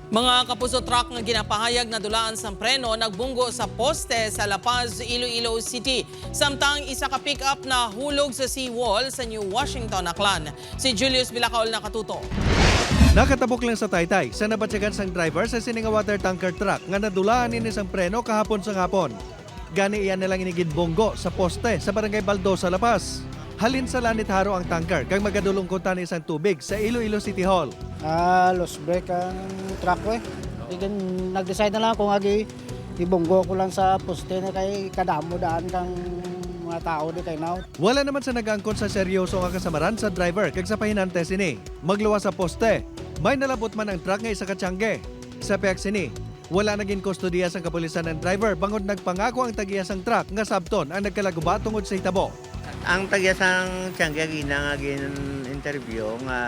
Mga kapuso, truck nga ginapahayag na dulaan sa preno nagbunggo sa poste sa La Paz, Iloilo City. Samtang isa ka pick-up na hulog sa seawall sa New Washington, Aklan. Si Julius Vilacaol nakatuto. Nakatabok lang sa Taytay sa nabatyagan sang driver sa sininga water tanker truck nga nadulaan ini sang preno kahapon sa hapon. Gani iyan nilang iniginbonggo sa poste sa barangay Baldosa, La Paz. Halin sa lanit haro ang tanker kang magadulong kunta ni isang tubig sa Iloilo City Hall. Lost brake ang truck ko eh. Again, nag-decide na lang kung ibonggo ko lang sa poste na kay kadamo daan kang mga tao di kay now. Wala naman sa nag-angkon sa seryoso nga kasamaran sa driver kag sa pahinante sini. Magluwas sa poste. May nalabot man ang truck nga isa ka tiyangge. Sa peak sini, wala naging kustodiya sang kapulisan ng driver bangod nagpangako ang tagiya sang truck nga sabton ang nagkalaguba tungod sa hitabo. Ang tagyasang tiyangga ginangagin interview nga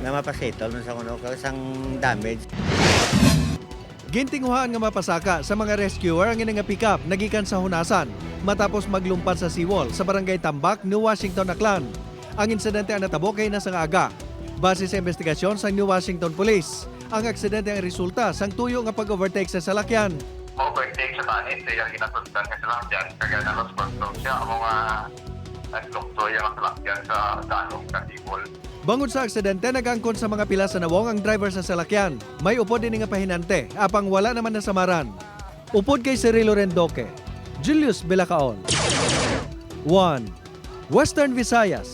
mapasettle sa kuno kasang damage. Gintinguhaan nga mapasaka sa mga rescuer ang nga pick-up nagikan sa Hunasan matapos maglumpat sa seawall sa barangay Tambak, New Washington, Aklan. Ang insidente ang natabo kay na sang aga. Base sa investigasyon sa New Washington Police, ang aksidente ang resulta sang tuyo nga pag-overtake sa salakyan. Overtake sa tanit, kaya ginasundan ka sa lakyan, kaya na-lost control siya ang mga naglukto yung lakyan sa danong katibol. Bangod sa aksidente, nagangkon sa mga pila sa nawong ang driver sa salakyan. May upod din nga pahinante, apang wala naman nasamaran. Upod kay Cirilo Rendoque, Julius Vilacaol. 1. Western Visayas.